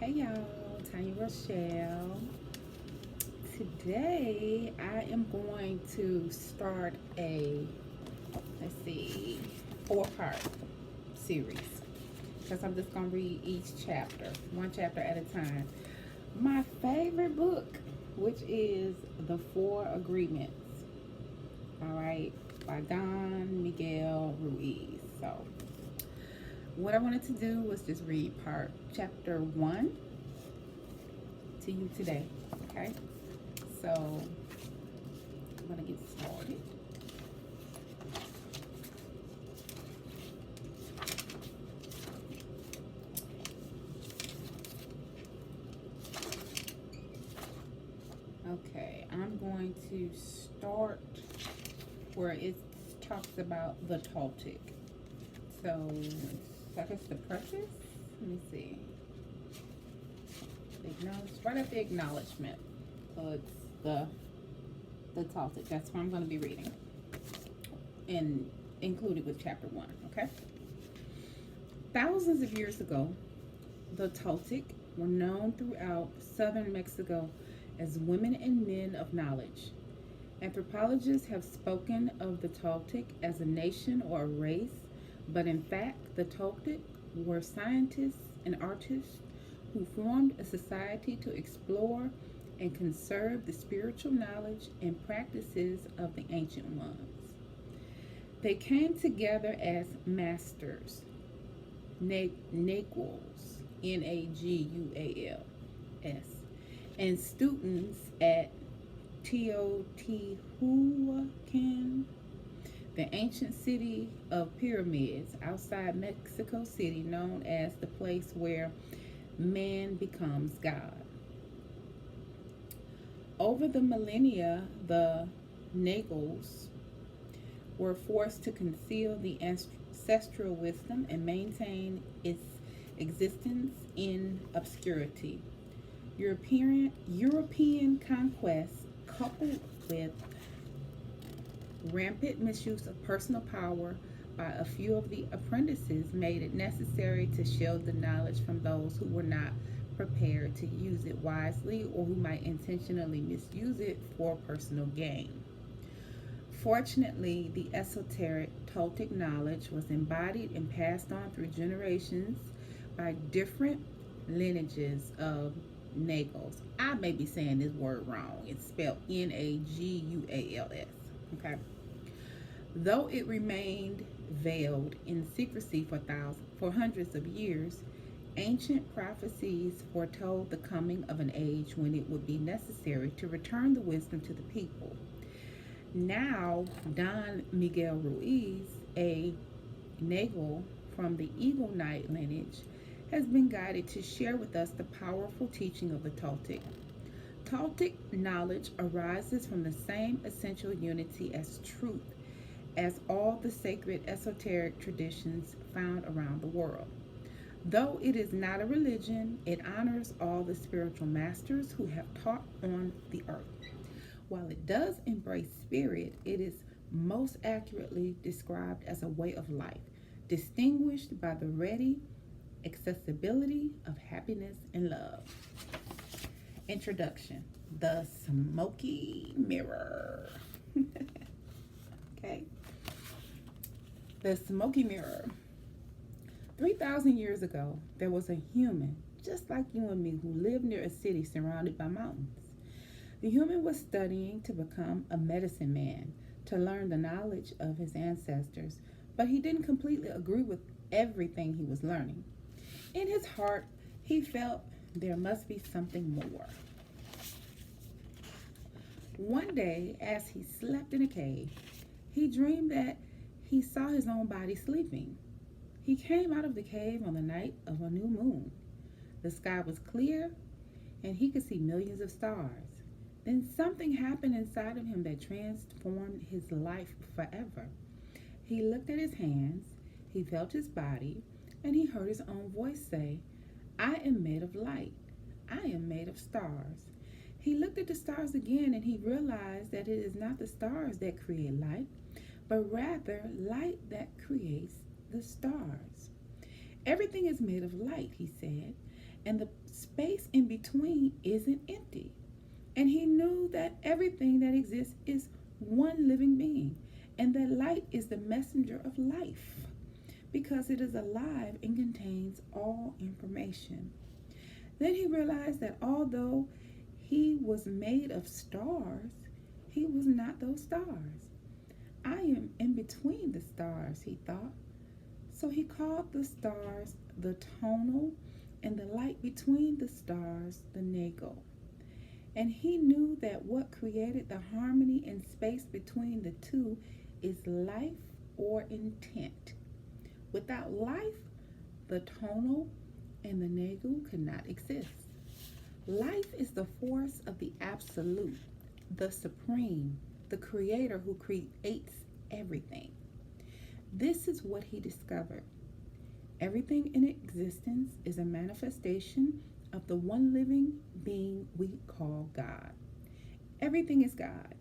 Hey y'all, Tanya Rochelle. Today I am going to start a 4-part series because I'm just going to read each chapter, one chapter at a time. My favorite book, which is The Four Agreements, all right, by Don Miguel Ruiz. So, what I wanted to do was just read chapter 1 to you today, okay? So I'm gonna get started. Okay, I'm going to start where it talks about the Taltic. So I guess the preface. Let me see. Right at the acknowledgement. So it's the Taltic. That's what I'm going to be reading, and included with chapter 1. Okay. Thousands of years ago, the Toltec were known throughout southern Mexico as women and men of knowledge. Anthropologists have spoken of the Toltec as a nation or a race, but in fact, the Toltec were scientists and artists who formed a society to explore and conserve the spiritual knowledge and practices of the ancient ones. They came together as masters, Naguals, Naguals, and students at Teotihuacan, the ancient city of pyramids outside Mexico City, known as the place where man becomes God. Over the millennia, the Nagels were forced to conceal the ancestral wisdom and maintain its existence in obscurity. European conquest, coupled with rampant misuse of personal power by a few of the apprentices, made it necessary to shield the knowledge from those who were not prepared to use it wisely or who might intentionally misuse it for personal gain. Fortunately, the esoteric Toltec knowledge was embodied and passed on through generations by different lineages of Nagels. I may be saying this word wrong. It's spelled Naguals. Okay. Though it remained veiled in secrecy for hundreds of years, ancient prophecies foretold the coming of an age when it would be necessary to return the wisdom to the people. Now, Don Miguel Ruiz, a Nagel from the Eagle Knight lineage, has been guided to share with us the powerful teaching of the Toltec. Toltec knowledge arises from the same essential unity as truth as all the sacred esoteric traditions found around the world. Though it is not a religion, it honors all the spiritual masters who have taught on the earth. While it does embrace spirit, it is most accurately described as a way of life, distinguished by the ready accessibility of happiness and love. Introduction: The Smoky Mirror. Okay. The Smoky Mirror. 3,000 years ago, there was a human just like you and me who lived near a city surrounded by mountains. The human was studying to become a medicine man, to learn the knowledge of his ancestors, but he didn't completely agree with everything he was learning. In his heart, he felt there must be something more. One day, as he slept in a cave, he dreamed that he saw his own body sleeping. He came out of the cave on the night of a new moon. The sky was clear and he could see millions of stars. Then something happened inside of him that transformed his life forever. He looked at his hands, he felt his body, and he heard his own voice say, "I am made of light. I am made of stars." He looked at the stars again and he realized that it is not the stars that create light, but rather light that creates the stars. "Everything is made of light," he said, and the space in between isn't empty. And he knew that everything that exists is one living being, and that light is the messenger of life because it is alive and contains all information. Then he realized that although he was made of stars, he was not those stars. I am in between the stars, he thought. So he called the stars the tonal and the light between the stars the nagal. And he knew that what created the harmony and space between the two is life or intent. Without life, the tonal and the nagal could not exist. Life is the force of the absolute, the supreme, the creator who creates everything. This is what he discovered. Everything in existence is a manifestation of the one living being we call God. Everything is God.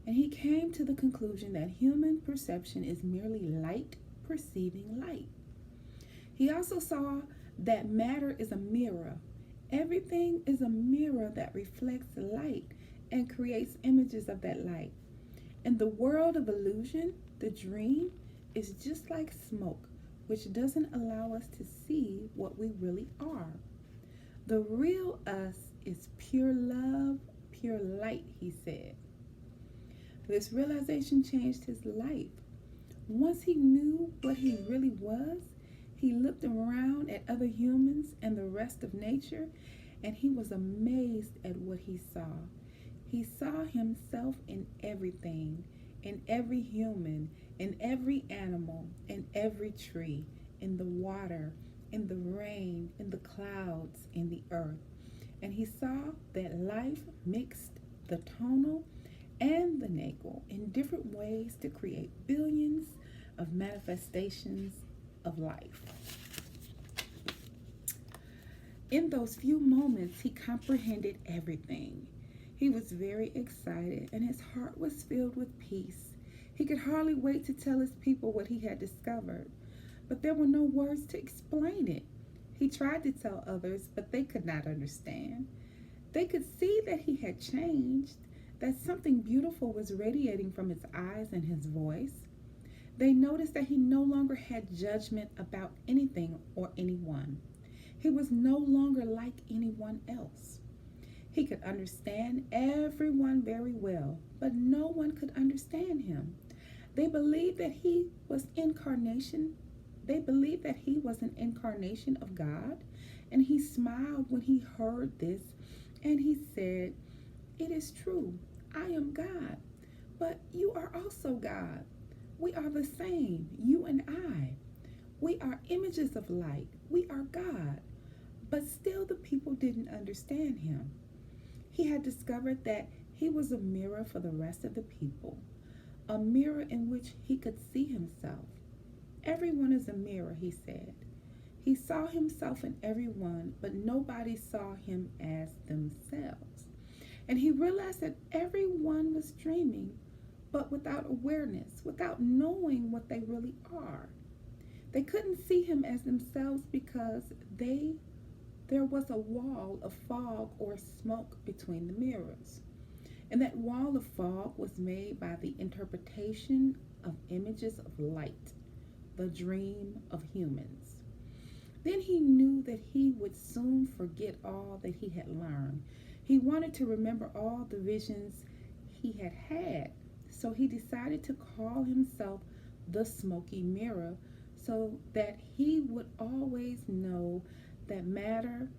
And he came to the conclusion that human perception is merely light perceiving light. He also saw that matter is a mirror. Everything is a mirror that reflects light and creates images of that light. In the world of illusion, the dream is just like smoke, which doesn't allow us to see what we really are. The real us is pure love, pure light, he said. This realization changed his life. Once he knew what he really was, he looked around at other humans and the rest of nature, and he was amazed at what he saw. He saw himself in everything, in every human, in every animal, in every tree, in the water, in the rain, in the clouds, in the earth. And he saw that life mixed the tonal and the nagal in different ways to create billions of manifestations of life. In those few moments, he comprehended everything. He was very excited, and his heart was filled with peace. He could hardly wait to tell his people what he had discovered, but there were no words to explain it. He tried to tell others, but they could not understand. They could see that he had changed, that something beautiful was radiating from his eyes and his voice. They noticed that he no longer had judgment about anything or anyone. He was no longer like anyone else. He could understand everyone very well, but no one could understand him. They believed that he was incarnation. They believed that he was an incarnation of God, and he smiled when he heard this, and he said, "It is true. I am God, but you are also God. We are the same, you and I. We are images of light. We are God." But still the people didn't understand him. He had discovered that he was a mirror for the rest of the people, a mirror in which he could see himself. Everyone is a mirror, he said. He saw himself in everyone, but nobody saw him as themselves. And he realized that everyone was dreaming, but without awareness, without knowing what they really are. They couldn't see him as themselves because there was a wall of fog or smoke between the mirrors. And that wall of fog was made by the interpretation of images of light, the dream of humans. Then he knew that he would soon forget all that he had learned. He wanted to remember all the visions he had had, so he decided to call himself the smoky mirror so that he would always know that matter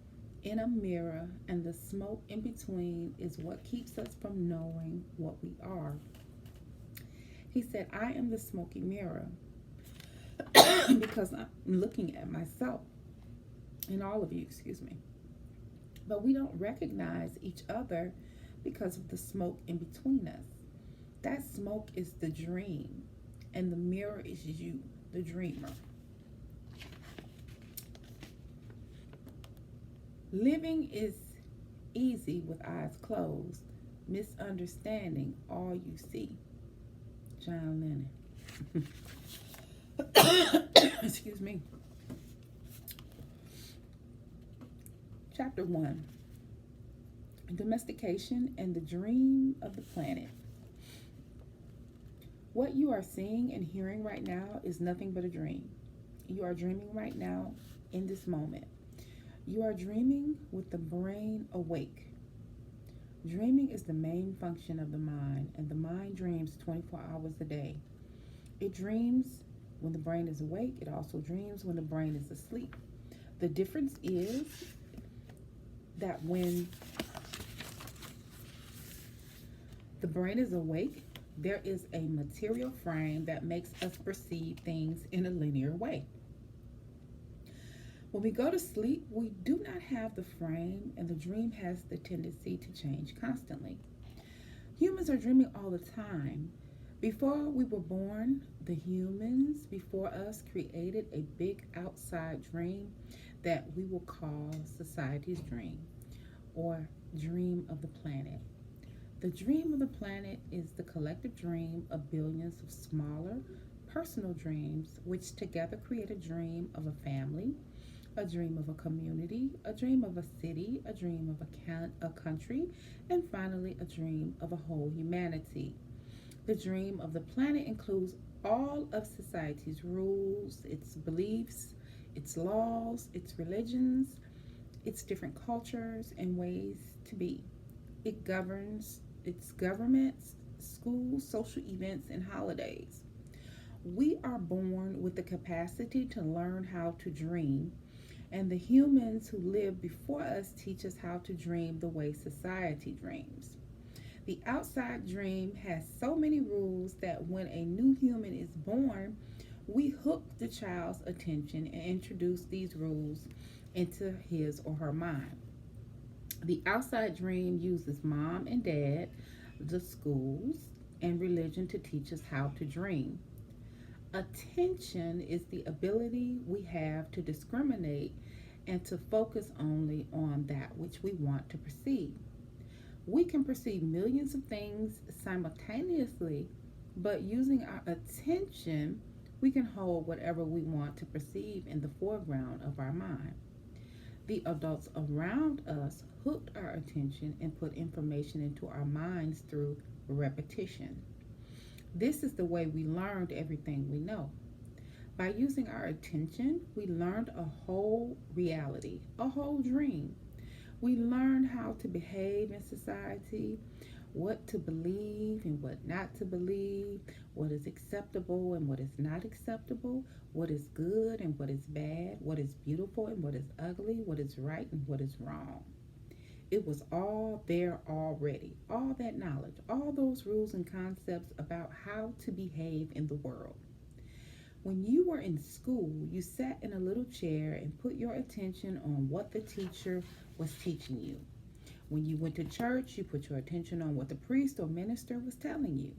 in a mirror and the smoke in between is what keeps us from knowing what we are. He said, "I am the smoky mirror," because I'm looking at myself and all of you, excuse me. But we don't recognize each other because of the smoke in between us. That smoke is the dream, and the mirror is you, the dreamer. Living is easy with eyes closed, misunderstanding all you see. John Lennon. Excuse me. Chapter 1: Domestication and the Dream of the Planet. What you are seeing and hearing right now is nothing but a dream. You are dreaming right now in this moment. You are dreaming with the brain awake. Dreaming is the main function of the mind, and the mind dreams 24 hours a day. It dreams when the brain is awake, it also dreams when the brain is asleep. The difference is that when the brain is awake, there is a material frame that makes us perceive things in a linear way. When we go to sleep, we do not have the frame, and the dream has the tendency to change constantly. Humans are dreaming all the time. Before we were born, the humans before us created a big outside dream that we will call society's dream or dream of the planet. The dream of the planet is the collective dream of billions of smaller, personal dreams, which together create a dream of a family, a dream of a community, a dream of a city, a dream of a country, and finally a dream of a whole humanity. The dream of the planet includes all of society's rules, its beliefs, its laws, its religions, its different cultures and ways to be. It governs its governments, schools, social events, and holidays. We are born with the capacity to learn how to dream, and the humans who lived before us teach us how to dream the way society dreams. The outside dream has so many rules that when a new human is born, we hook the child's attention and introduce these rules into his or her mind. The outside dream uses mom and dad, the schools, and religion to teach us how to dream. Attention is the ability we have to discriminate and to focus only on that which we want to perceive. We can perceive millions of things simultaneously, but using our attention, we can hold whatever we want to perceive in the foreground of our mind. The adults around us hooked our attention and put information into our minds through repetition. This is the way we learned everything we know. By using our attention, we learned a whole reality, a whole dream. We learned how to behave in society, what to believe and what not to believe, what is acceptable and what is not acceptable, what is good and what is bad, what is beautiful and what is ugly, what is right and what is wrong. It was all there already, all that knowledge, all those rules and concepts about how to behave in the world. When you were in school, you sat in a little chair and put your attention on what the teacher was teaching you. When you went to church, you put your attention on what the priest or minister was telling you.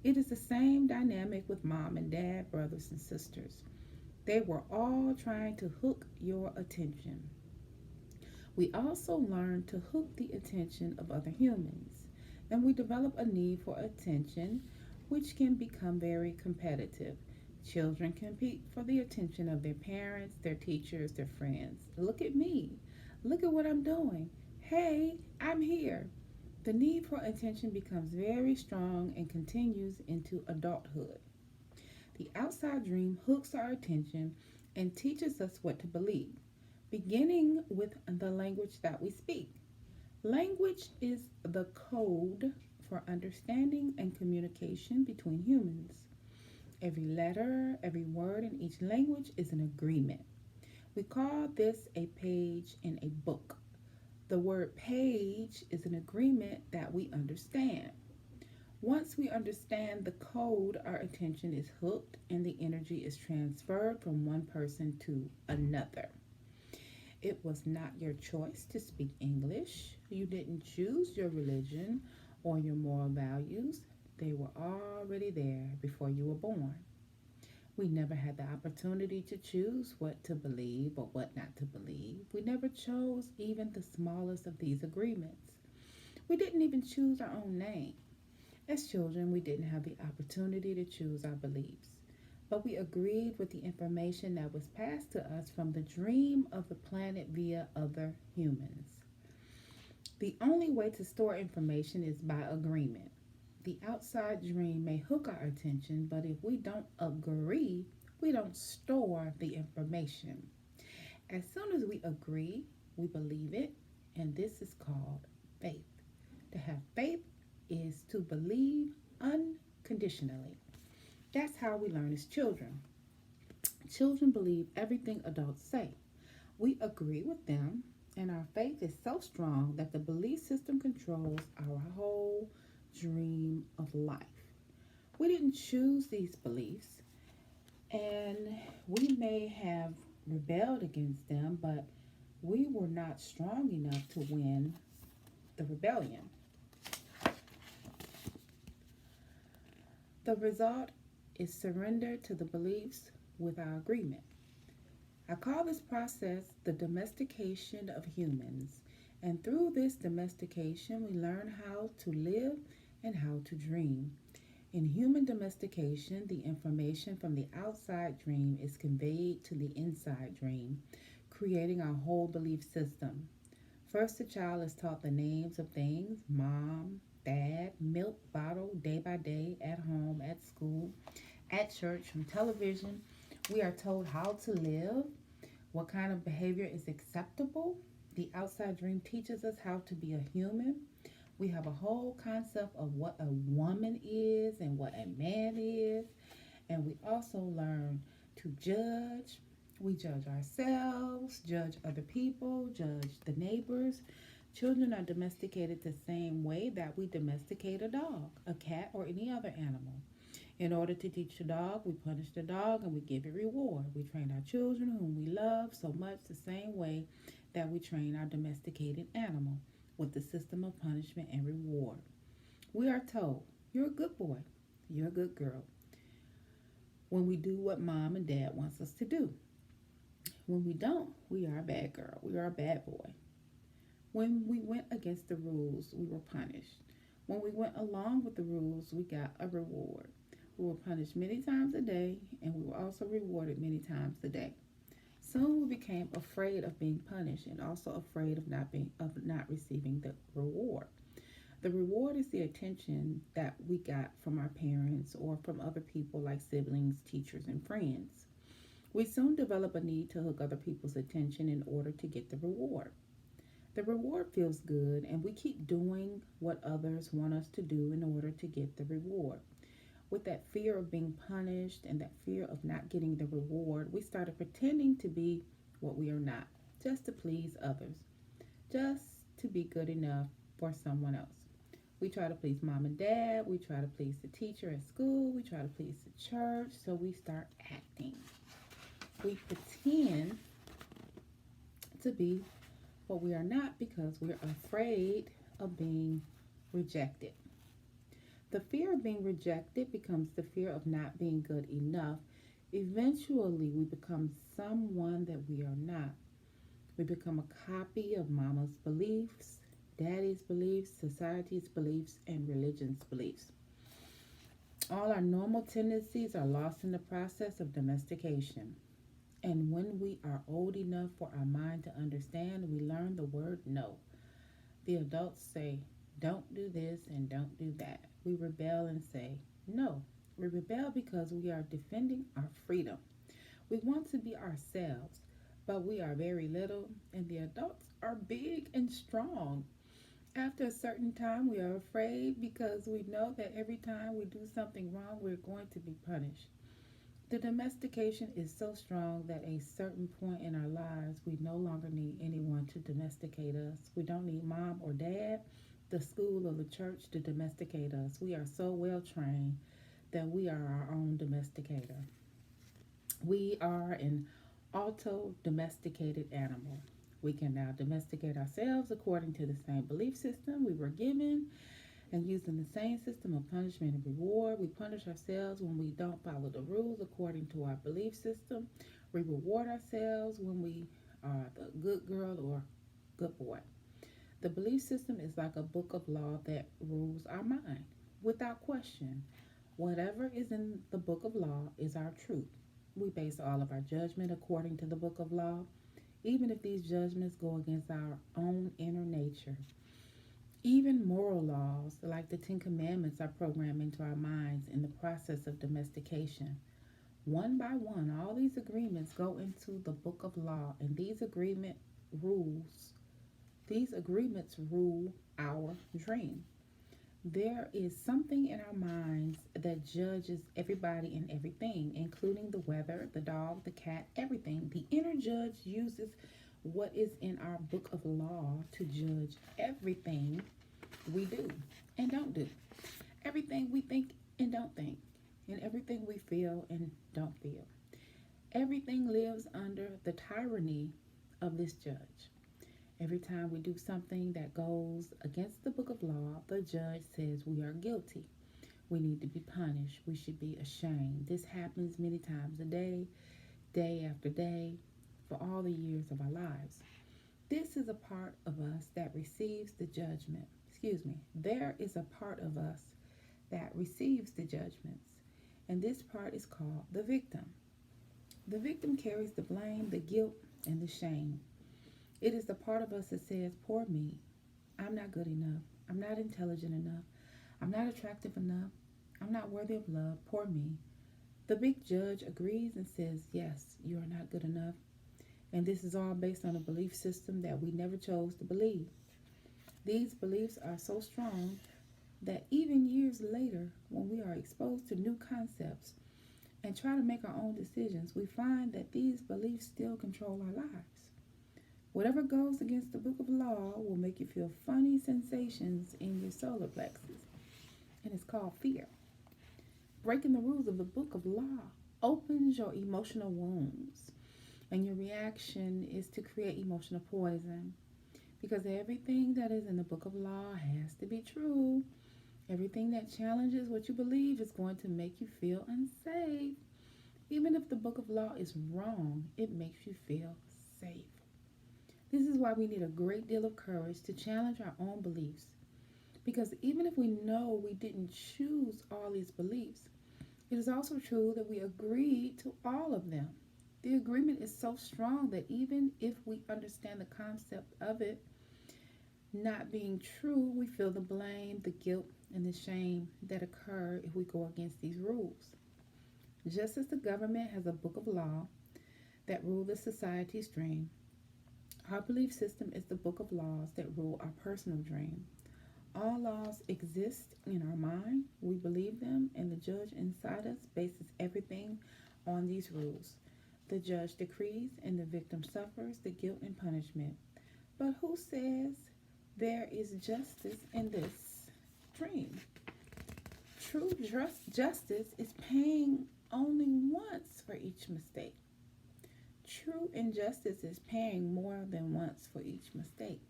It is the same dynamic with mom and dad, brothers and sisters. They were all trying to hook your attention. We also learn to hook the attention of other humans, and we develop a need for attention, which can become very competitive. Children compete for the attention of their parents, their teachers, their friends. Look at me. Look at what I'm doing. Hey, I'm here. The need for attention becomes very strong and continues into adulthood. The outside dream hooks our attention and teaches us what to believe, beginning with the language that we speak. Language is the code for understanding and communication between humans. Every letter, every word in each language is an agreement. We call this a page in a book. The word page is an agreement that we understand. Once we understand the code, our attention is hooked and the energy is transferred from one person to another. It was not your choice to speak English. You didn't choose your religion or your moral values. They were already there before you were born. We never had the opportunity to choose what to believe or what not to believe. We never chose even the smallest of these agreements. We didn't even choose our own name. As children, we didn't have the opportunity to choose our beliefs. but we agreed with the information that was passed to us from the dream of the planet via other humans. The only way to store information is by agreement. The outside dream may hook our attention, but if we don't agree, we don't store the information. As soon as we agree, we believe it, and this is called faith. To have faith is to believe unconditionally. That's how we learn as children. Children believe everything adults say. We agree with them, and our faith is so strong that the belief system controls our whole dream of life. We didn't choose these beliefs, and we may have rebelled against them, but we were not strong enough to win the rebellion. The result is surrender to the beliefs with our agreement. I call this process the domestication of humans. And through this domestication, we learn how to live and how to dream. In human domestication, the information from the outside dream is conveyed to the inside dream, creating our whole belief system. First, the child is taught the names of things: mom, dad, milk, bottle, day by day, at home, at school, at church, from television. We are told how to live, what kind of behavior is acceptable. The outside dream teaches us how to be a human. We have a whole concept of what a woman is and what a man is. And we also learn to judge. We judge ourselves, judge other people, judge the neighbors. Children are domesticated the same way that we domesticate a dog, a cat, or any other animal. In order to teach the dog, we punish the dog and we give it reward. We train our children, whom we love so much, the same way that we train our domesticated animal, with the system of punishment and reward. We are told, you're a good boy, you're a good girl, when we do what mom and dad wants us to do. When we don't, we are a bad girl, we are a bad boy. When we went against the rules, we were punished. When we went along with the rules, we got a reward. We were punished many times a day, and we were also rewarded many times a day. Soon we became afraid of being punished and also afraid of not receiving the reward. The reward is the attention that we got from our parents or from other people like siblings, teachers, and friends. We soon develop a need to hook other people's attention in order to get the reward. The reward feels good, and we keep doing what others want us to do in order to get the reward. With that fear of being punished and that fear of not getting the reward, we started pretending to be what we are not, just to please others, just to be good enough for someone else. We try to please mom and dad, we try to please the teacher at school, we try to please the church, so we start acting. We pretend to be what we are not because we're afraid of being rejected. The fear of being rejected becomes the fear of not being good enough. Eventually, we become someone that we are not. We become a copy of mama's beliefs, daddy's beliefs, society's beliefs, and religion's beliefs. All our normal tendencies are lost in the process of domestication. And when we are old enough for our mind to understand, we learn the word no. The adults say, don't do this and don't do that. We rebel and say, no. We rebel because we are defending our freedom. We want to be ourselves, but we are very little, and the adults are big and strong. After a certain time, we are afraid because we know that every time we do something wrong, we're going to be punished. The domestication is so strong that at a certain point in our lives, we no longer need anyone to domesticate us. We don't need mom or dad, the school, or the church to domesticate us. We are so well trained that we are our own domesticator. We are an auto domesticated animal. We can now domesticate ourselves according to the same belief system we were given and using the same system of punishment and reward. We punish ourselves when we don't follow the rules according to our belief system. We reward ourselves when we are the good girl or good boy. The belief system is like a book of law that rules our mind without question. Whatever is in the book of law is our truth. We base all of our judgment according to the book of law, even if these judgments go against our own inner nature. Even moral laws, like the Ten Commandments, are programmed into our minds in the process of domestication. One by one, all these agreements go into the book of law, and rules, these agreements rule our dream. There is something in our minds that judges everybody and everything, including the weather, the dog, the cat, everything. The inner judge uses what is in our book of law to judge everything we do and don't do, everything we think and don't think, and everything we feel and don't feel. Everything lives under the tyranny of this judge. Every time we do something that goes against the book of law, the judge says we are guilty. We need to be punished. We should be ashamed. This happens many times a day, day after day, for all the years of our lives. This is a part of us that receives the judgment. Excuse me. There is a part of us that receives the judgments, and this part is called the victim. The victim carries the blame, the guilt, and the shame. It is the part of us that says, poor me, I'm not good enough, I'm not intelligent enough, I'm not attractive enough, I'm not worthy of love, poor me. The big judge agrees and says, yes, you are not good enough. And this is all based on a belief system that we never chose to believe. These beliefs are so strong that even years later, when we are exposed to new concepts and try to make our own decisions, we find that these beliefs still control our lives. Whatever goes against the book of law will make you feel funny sensations in your solar plexus, and it's called fear. Breaking the rules of the book of law opens your emotional wounds, and your reaction is to create emotional poison, because everything that is in the book of law has to be true. Everything that challenges what you believe is going to make you feel unsafe. Even if the book of law is wrong, it makes you feel safe. This is why we need a great deal of courage to challenge our own beliefs. Because even if we know we didn't choose all these beliefs, it is also true that we agreed to all of them. The agreement is so strong that even if we understand the concept of it not being true, we feel the blame, the guilt, and the shame that occur if we go against these rules. Just as the government has a book of law that rule the society's dream, our belief system is the book of laws that rule our personal dream. All laws exist in our mind, we believe them, and the judge inside us bases everything on these rules. The judge decrees, and the victim suffers the guilt and punishment. But who says there is justice in this dream? True justice is paying only once for each mistake. True injustice is paying more than once for each mistake.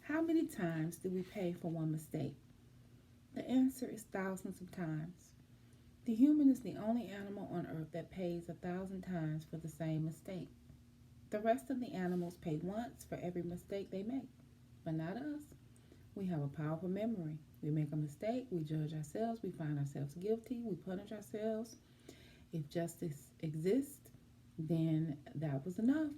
How many times do we pay for one mistake? The answer is thousands of times. The human is the only animal on earth that pays 1,000 times for the same mistake. The rest of the animals pay once for every mistake they make, but not us. We have a powerful memory. We make a mistake, we judge ourselves, we find ourselves guilty, we punish ourselves. If justice exists, then that was enough.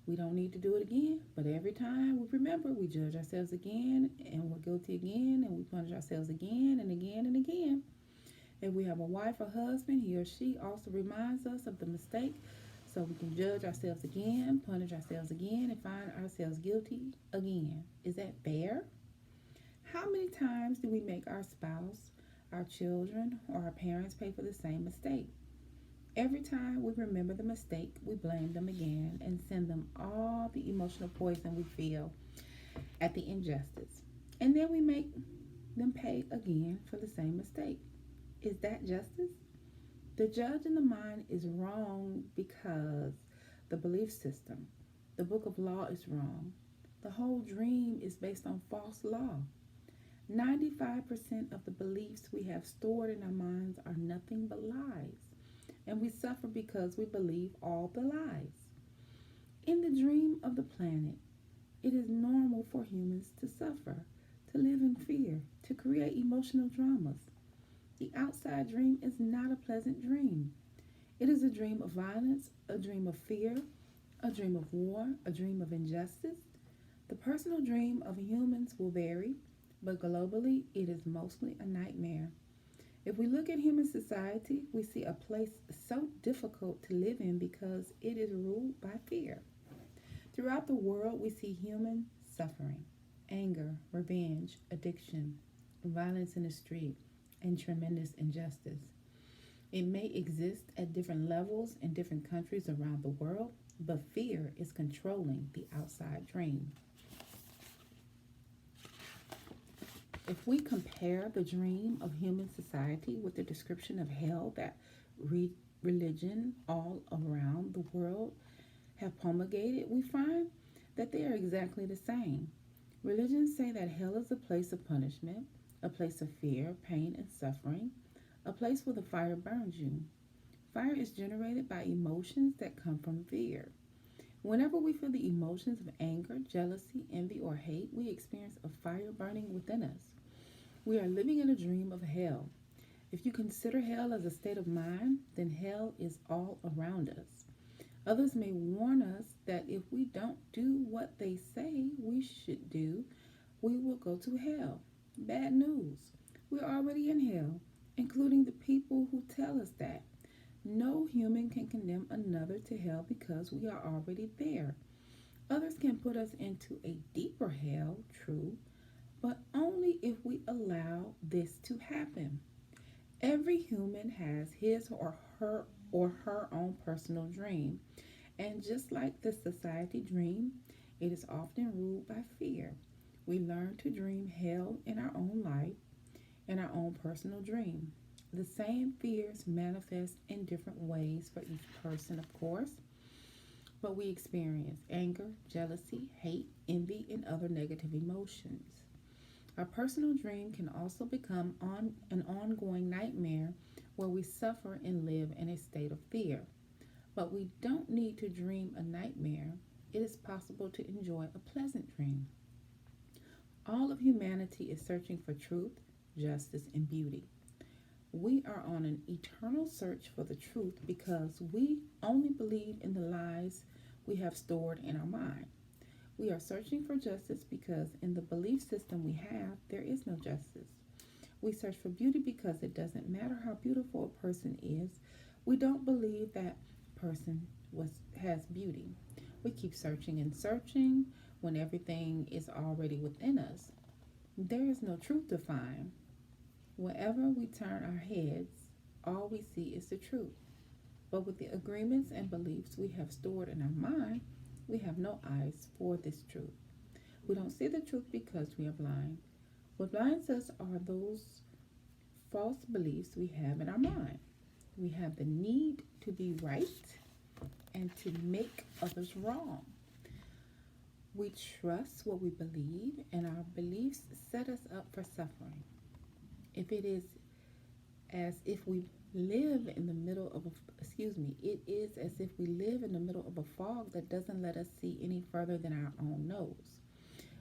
We don't need to do it again, but every time we remember, we judge ourselves again, and we're guilty again, and we punish ourselves again and again and again. If we have a wife or husband, he or she also reminds us of the mistake, so we can judge ourselves again, punish ourselves again, and find ourselves guilty again. Is that fair? How many times do we make our spouse, our children, or our parents pay for the same mistake? Every time we remember the mistake, we blame them again and send them all the emotional poison we feel at the injustice. And then we make them pay again for the same mistake. Is that justice? The judge in the mind is wrong because the belief system, the book of law, is wrong. The whole dream is based on false law. 95% of the beliefs we have stored in our minds are nothing but lies, and we suffer because we believe all the lies. In the dream of the planet, it is normal for humans to suffer, to live in fear, to create emotional dramas. The outside dream is not a pleasant dream. It is a dream of violence, a dream of fear, a dream of war, a dream of injustice. The personal dream of humans will vary, but globally it is mostly a nightmare. If we look at human society, we see a place so difficult to live in because it is ruled by fear. Throughout the world, we see human suffering, anger, revenge, addiction, violence in the street, and tremendous injustice. It may exist at different levels in different countries around the world, but fear is controlling the outside dream. If we compare the dream of human society with the description of hell that religion all around the world have promulgated, we find that they are exactly the same. Religions say that hell is a place of punishment, a place of fear, pain, and suffering, a place where the fire burns you. Fire is generated by emotions that come from fear. Whenever we feel the emotions of anger, jealousy, envy, or hate, we experience a fire burning within us. We are living in a dream of hell. If you consider hell as a state of mind, then hell is all around us. Others may warn us that if we don't do what they say we should do, we will go to hell. Bad news. We're already in hell, including the people who tell us that. No human can condemn another to hell because we are already there. Others can put us into a deeper hell, true, but only if we allow this to happen. Every human has his or her own personal dream, and just like the society dream, it is often ruled by fear. We learn to dream hell in our own life, in our own personal dream. The same fears manifest in different ways for each person, of course, but we experience anger, jealousy, hate, envy, and other negative emotions. Our personal dream can also become an ongoing nightmare where we suffer and live in a state of fear. But we don't need to dream a nightmare. It is possible to enjoy a pleasant dream. All of humanity is searching for truth, justice, and beauty. We are on an eternal search for the truth because we only believe in the lies we have stored in our mind. We are searching for justice because in the belief system we have, there is no justice. We search for beauty because it doesn't matter how beautiful a person is. We don't believe that person has beauty. We keep searching and searching when everything is already within us. There is no truth to find. Wherever we turn our heads, all we see is the truth. But with the agreements and beliefs we have stored in our mind, we have no eyes for this truth. We don't see the truth because we are blind. What blinds us are those false beliefs we have in our mind. We have the need to be right and to make others wrong. We trust what we believe, and our beliefs set us up for suffering. If it is as if we live in the middle of it is as if we live in the middle of a fog that doesn't let us see any further than our own nose.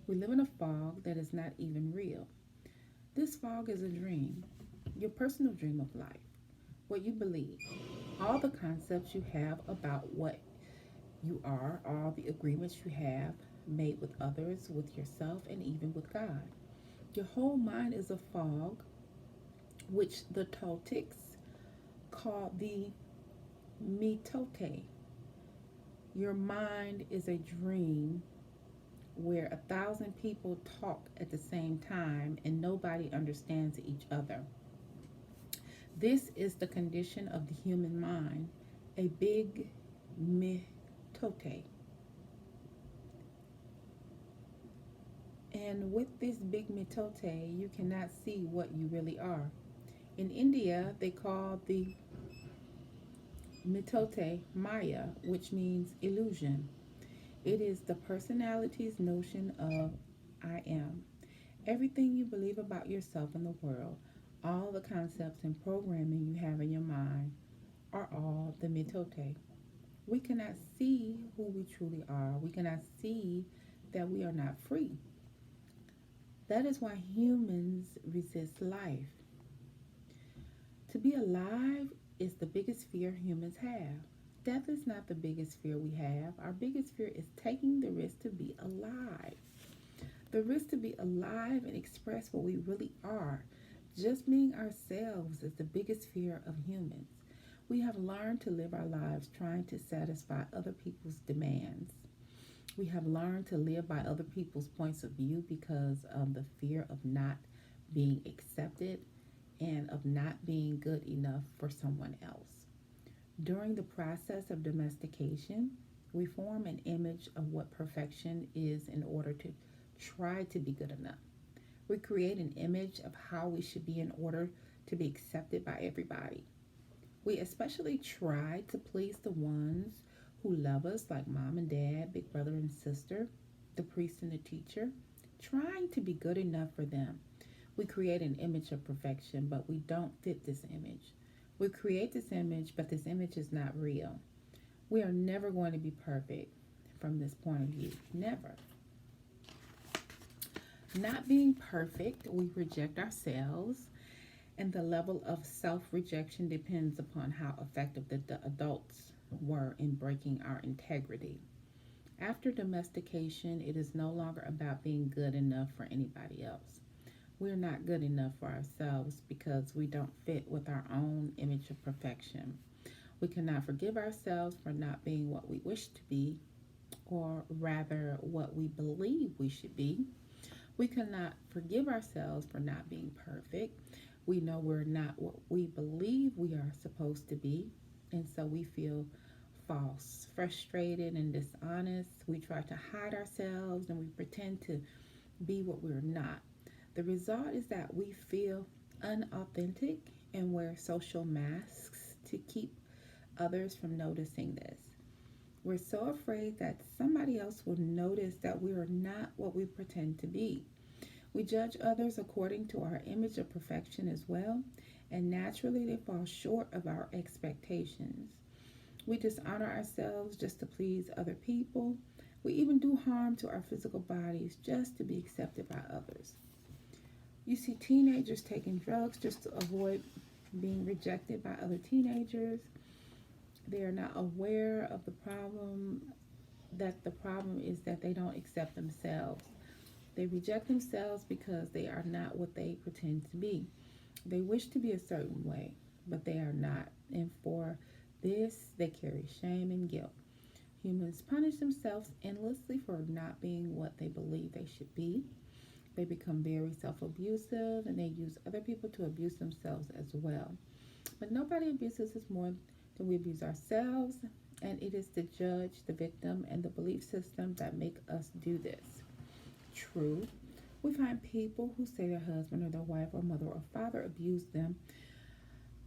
We live in a fog that is not even real. This fog is a dream, your personal dream of life, what you believe, all the concepts you have about what you are, all the agreements you have made with others, with yourself, and even with God. Your whole mind is a fog, which the Toltecs call the mitote. Your mind is a dream where 1,000 people talk at the same time and nobody understands each other. This is the condition of the human mind, a big mitote. And with this big mitote, you cannot see what you really are. In India, they call the mitote Maya, which means illusion. It is the personality's notion of I am. Everything you believe about yourself and the world, all the concepts and programming you have in your mind are all the mitote. We cannot see who we truly are. We cannot see that we are not free. That is why humans resist life. To be alive is the biggest fear humans have. Death is not the biggest fear we have. Our biggest fear is taking the risk to be alive. The risk to be alive and express what we really are. Just being ourselves is the biggest fear of humans. We have learned to live our lives trying to satisfy other people's demands. We have learned to live by other people's points of view because of the fear of not being accepted and of not being good enough for someone else. During the process of domestication, we form an image of what perfection is in order to try to be good enough. We create an image of how we should be in order to be accepted by everybody. We especially try to please the ones who love us, like mom and dad, big brother and sister, the priest and the teacher, trying to be good enough for them. We create an image of perfection, but we don't fit this image. We create this image, but this image is not real. We are never going to be perfect from this point of view. Never. Not being perfect, we reject ourselves, and the level of self rejection depends upon how effective the adults were in breaking our integrity. After domestication, it is no longer about being good enough for anybody else. We're not good enough for ourselves because we don't fit with our own image of perfection. We cannot forgive ourselves for not being what we wish to be, or rather, what we believe we should be. We cannot forgive ourselves for not being perfect. We know we're not what we believe we are supposed to be, and so we feel false, frustrated, and dishonest. We try to hide ourselves and we pretend to be what we're not. The result is that we feel unauthentic and wear social masks to keep others from noticing this. We're so afraid that somebody else will notice that we are not what we pretend to be. We judge others according to our image of perfection as well, and naturally they fall short of our expectations. We dishonor ourselves just to please other people. We even do harm to our physical bodies just to be accepted by others. You see teenagers taking drugs just to avoid being rejected by other teenagers. They are not aware of the problem, that the problem is that they don't accept themselves. They reject themselves because they are not what they pretend to be. They wish to be a certain way, but they are not. And for this, they carry shame and guilt. Humans punish themselves endlessly for not being what they believe they should be. They become very self abusive and they use other people to abuse themselves as well. But nobody abuses us more than we abuse ourselves, and it is the judge, the victim, and the belief system that make us do this. True, we find people who say their husband or their wife or mother or father abused them,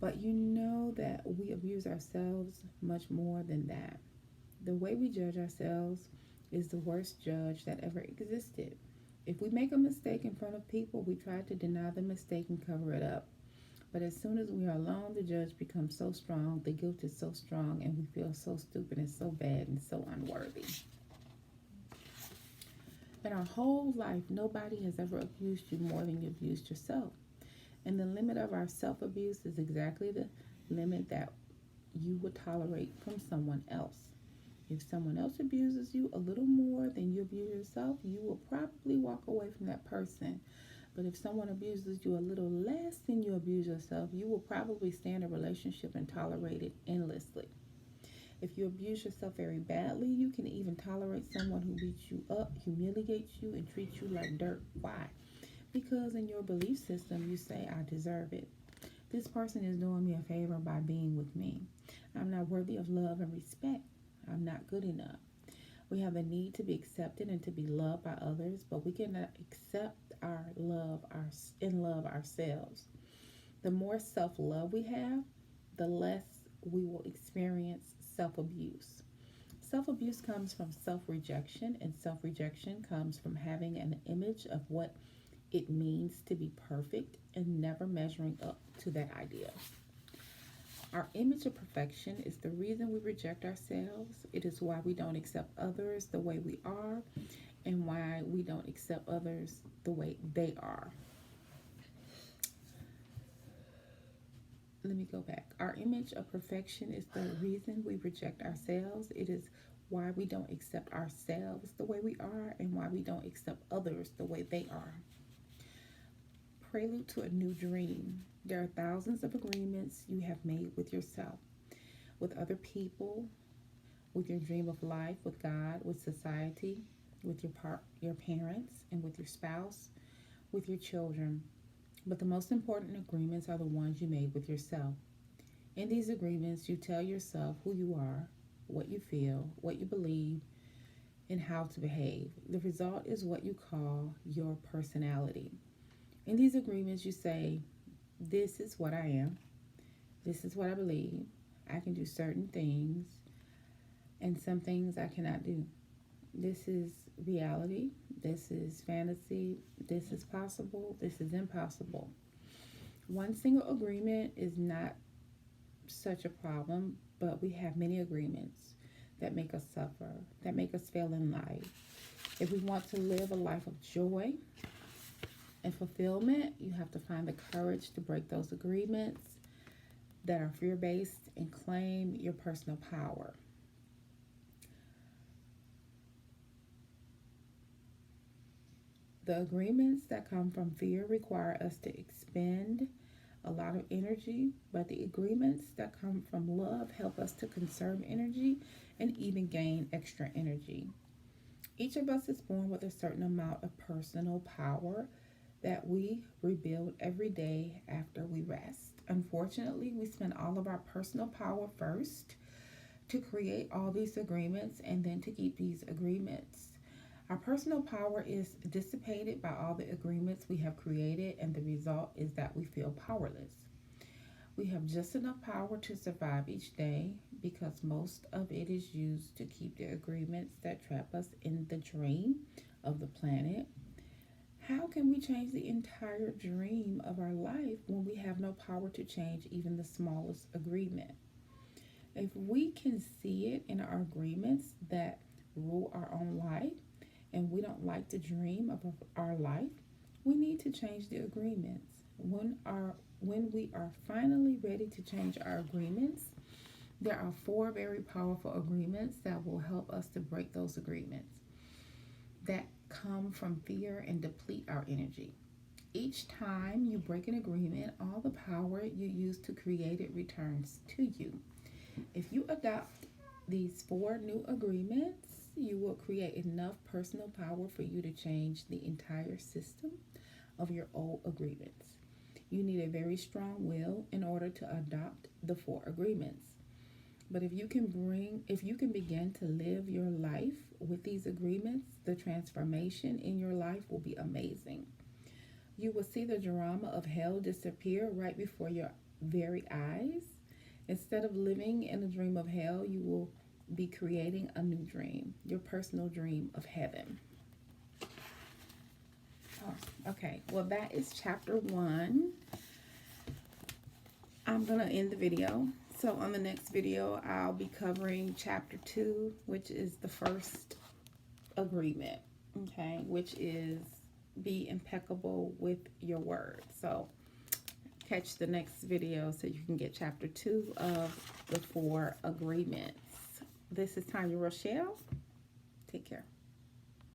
but you know that we abuse ourselves much more than that. The way we judge ourselves is the worst judge that ever existed. If we make a mistake in front of people, we try to deny the mistake and cover it up. But as soon as we are alone, the judge becomes so strong, the guilt is so strong, and we feel so stupid and so bad and so unworthy. In our whole life, nobody has ever abused you more than you abused yourself. And the limit of our self abuse is exactly the limit that you would tolerate from someone else. If someone else abuses you a little more than you abuse yourself, you will probably walk away from that person. But if someone abuses you a little less than you abuse yourself, you will probably stay in a relationship and tolerate it endlessly. If you abuse yourself very badly, you can even tolerate someone who beats you up, humiliates you, and treats you like dirt. Why? Because in your belief system, you say, I deserve it. This person is doing me a favor by being with me. I'm not worthy of love and respect. I'm not good enough. We have a need to be accepted and to be loved by others, but we cannot accept and love ourselves. The more self-love we have, the less we will experience self-abuse. Self-abuse comes from self-rejection, and self-rejection comes from having an image of what it means to be perfect and never measuring up to that idea. Our image of perfection is the reason we reject ourselves. It is why we don't accept others the way we are. and why we don't accept others the way they are. Let me go back. Our image of perfection is the reason we reject ourselves. It is why we don't accept ourselves the way we are and why we don't accept others the way they are. Prelude to a new dream. There are thousands of agreements you have made with yourself, with other people, with your dream of life, with God, with society, with your parents, and with your spouse, with your children. But the most important agreements are the ones you made with yourself. In these agreements, you tell yourself who you are, what you feel, what you believe, and how to behave. The result is what you call your personality. In these agreements, you say, this is what I am, this is what I believe, I can do certain things, and some things I cannot do. This is reality, this is fantasy, this is possible, this is impossible. One single agreement is not such a problem, but we have many agreements that make us suffer, that make us fail in life. If we want to live a life of joy and fulfillment, you have to find the courage to break those agreements that are fear-based and claim your personal power. The agreements that come from fear require us to expend a lot of energy, but the agreements that come from love help us to conserve energy and even gain extra energy. Each of us is born with a certain amount of personal power that we rebuild every day after we rest. Unfortunately, we spend all of our personal power first to create all these agreements and then to keep these agreements. Our personal power is dissipated by all the agreements we have created, and the result is that we feel powerless. We have just enough power to survive each day because most of it is used to keep the agreements that trap us in the dream of the planet. How can we change the entire dream of our life when we have no power to change even the smallest agreement? If we can see it in our agreements that rule our own life, and we don't like the dream of our life, we need to change the agreements. When we are finally ready to change our agreements, there are 4 very powerful agreements that will help us to break those agreements that come from fear and deplete our energy. Each time you break an agreement, all the power you used to create it returns to you. If you adopt these 4 new agreements, you will create enough personal power for you to change the entire system of your old agreements. You need a very strong will in order to adopt the 4 agreements. But if you can begin to live your life with these agreements, the transformation in your life will be amazing. You will see the drama of hell disappear right before your very eyes. Instead of living in a dream of hell, you will be creating a new dream, your personal dream of heaven. Okay, well, that is chapter 1. I'm going to end the video. So on the next video, I'll be covering chapter 2, which is the first agreement, okay, which is be impeccable with your word. So catch the next video so you can get chapter 2 of the 4 agreements. This is Tanya Rochelle. Take care.